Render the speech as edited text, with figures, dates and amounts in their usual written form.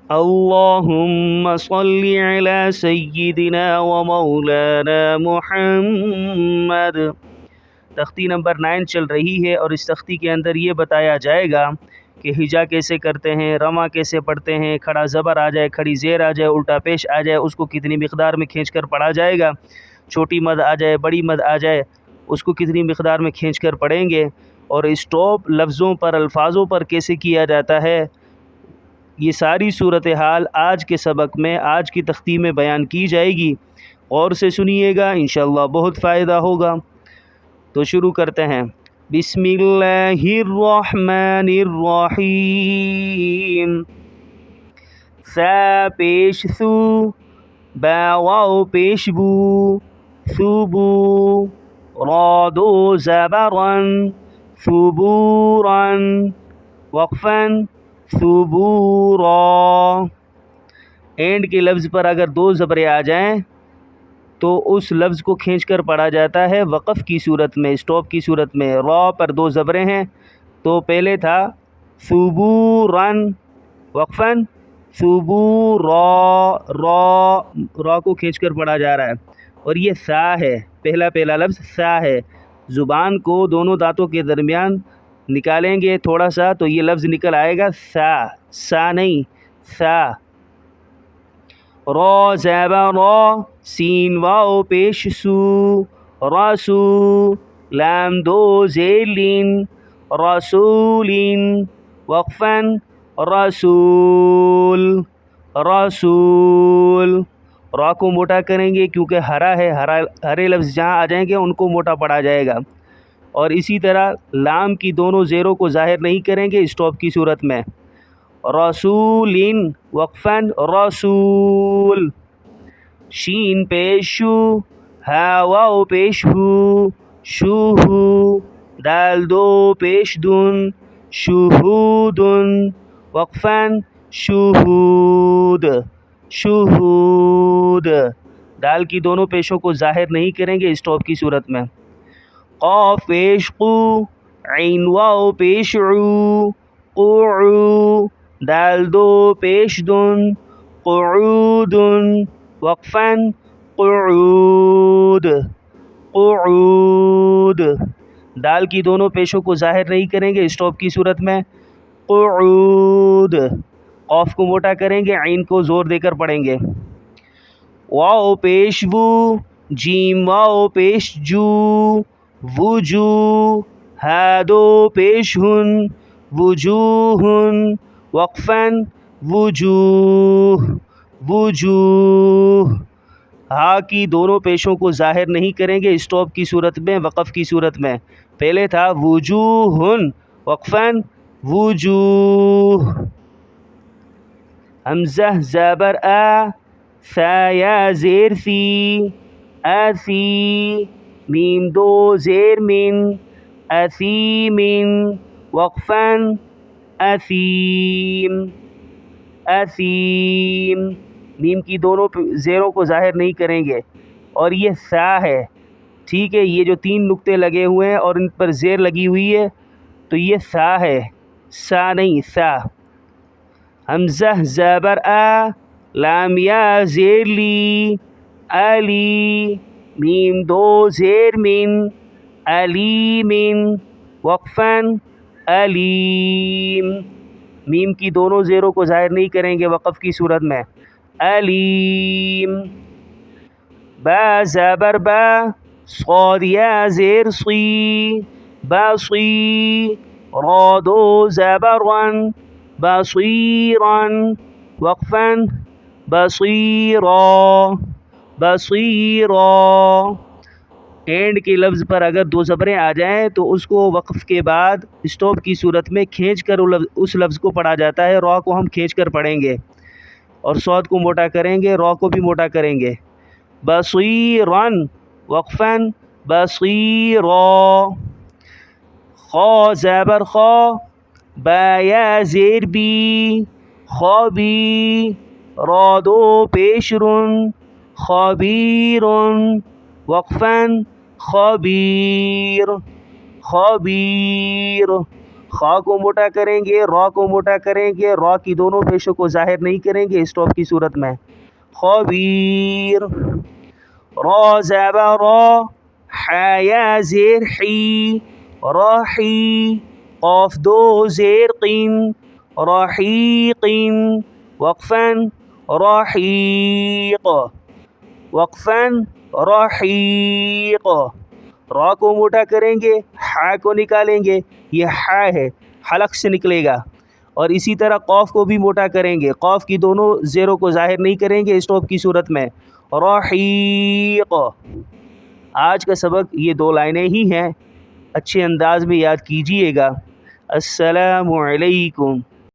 اللہم صلی علی سیدنا و مولانا محمد۔ تختی نمبر 9 چل رہی ہے اور اس تختی کے اندر یہ بتایا جائے گا کہ ہجا کیسے کرتے ہیں، رما کیسے پڑھتے ہیں، کھڑا زبر آ جائے، کھڑی زیر آ جائے، الٹا پیش آ جائے اس کو کتنی مقدار میں کھینچ کر پڑھا جائے گا، چھوٹی مد آ جائے، بڑی مد آ جائے اس کو کتنی مقدار میں کھینچ کر پڑھیں گے، اور اسٹاپ لفظوں پر، الفاظوں پر کیسے کیا جاتا ہے، یہ ساری صورتحال آج کے سبق میں، آج کی تختی میں بیان کی جائے گی۔ غور سے سنیے گا، انشاءاللہ بہت فائدہ ہوگا۔ تو شروع کرتے ہیں۔ بسم اللہ الرحمن الرحیم۔ سا پیش سو، با واو پیش بو، ثبو، را دو زبرن، ثبورن، وقفاً، ثبورا۔ اینڈ کے لفظ پر اگر دو زبریں آ جائیں تو اس لفظ کو کھینچ کر پڑھا جاتا ہے وقف کی صورت میں، اسٹاپ کی صورت میں۔ را پر دو زبریں ہیں تو پہلے تھا ثبوراً وقفاً، ثبورا، را کو کھینچ کر پڑھا جا رہا ہے، اور یہ سا ہے، پہلا لفظ سا ہے۔ زبان کو دونوں دانتوں کے درمیان نکالیں گے تھوڑا سا تو یہ لفظ نکل آئے گا سا، سا نہیں سا۔ را زبر را، سین واو پیش سو، رسو، لام دو زیر لین، رسولین، وقفاً، رسول، رسول۔ را کو موٹا کریں گے کیونکہ ہرا ہے، ہرے لفظ جہاں آ جائیں گے ان کو موٹا پڑھا جائے گا، اور اسی طرح لام کی دونوں زیروں کو ظاہر نہیں کریں گے اسٹاپ کی صورت میں۔ رسولین وقفاً، رسول۔ شین پیش شو، ہا واو پیش ہو، شوہو، دال دو پیش دن، شہودن، وقفاً، شہود، شہود۔ دال کی دونوں پیشوں کو ظاہر نہیں کریں گے اسٹاپ کی صورت میں۔ قاف پیش قو، عین واو پیش عو، قعو، دال دو پیش دن، قعودن، وقفاً، قعود، قعود۔ دال کی دونوں پیشوں کو ظاہر نہیں کریں گے اسٹاپ کی صورت میں۔ قعود۔ قاف کو موٹا کریں گے، عین کو زور دے کر پڑھیں گے۔ واو پیش وو، جیم واو پیش جو، وجو، ہا دو پیش ہن، وجوہن، وقفاً، وجوہ، وجوہ۔ ہا کی دونوں پیشوں کو ظاہر نہیں کریں گے اسٹاپ کی صورت میں، وقف کی صورت میں۔ پہلے تھا وجوہن وقفاً، وجوہ۔ حمزہ زبر آ، ثا یا زیر سی، اسی، میم دو زیر من، اثیمن، وقفاً، اثیم، اثیم۔ میم کی دونوں زیروں کو ظاہر نہیں کریں گے، اور یہ سا ہے، ٹھیک ہے، یہ جو 3 نقطے لگے ہوئے ہیں اور ان پر زیر لگی ہوئی ہے تو یہ سا ہے، سا نہیں سا۔ حمزہ زبر آ، لام یا زیر لی، علی، میم دو زیر من، علیمن، وقفاً، علیم۔ میم کی دونوں زیروں کو ظاہر نہیں کریں گے وقف کی صورت میں۔ علیم۔ با زبر با، صاد یا زیر صی، بصی، را دو زبرن، بصیرن، وقفاً، بصیرا، بصیرا۔ اینڈ کے لفظ پر اگر دو زبریں آ جائیں تو اس کو وقف کے بعد اسٹاپ کی صورت میں کھینچ کر اس لفظ کو پڑھا جاتا ہے۔ را کو ہم کھینچ کر پڑھیں گے اور صاد کو موٹا کریں گے، را کو بھی موٹا کریں گے۔ بصیرن وقفاً، بصیرا۔ خا زبر خا، با یا زیر بی، خابی، را دو پیش رن، خبیرن، وقفاً، خبیر، خبیر۔ خا کو موٹا کریں گے، را کو موٹا کریں گے، را کی دونوں پیشوں کو ظاہر نہیں کریں گے اسٹاپ کی صورت میں. خبیر. را زیبر را، ح یا زیر حی، راحی. قاف دو زیر قین، راحیقین. وقفاً راحیق، وقفاً راحیق. را کو موٹا کریں گے، ح کو نکالیں گے، یہ ح ہے، حلق سے نکلے گا. اور اسی طرح قاف کو بھی موٹا کریں گے، قاف کی دونوں زیروں کو ظاہر نہیں کریں گے اسٹاپ کی صورت میں. راحیق. آج کا سبق یہ 2 لائنیں ہی ہیں، اچھے انداز میں یاد کیجئے گا. السلام علیکم.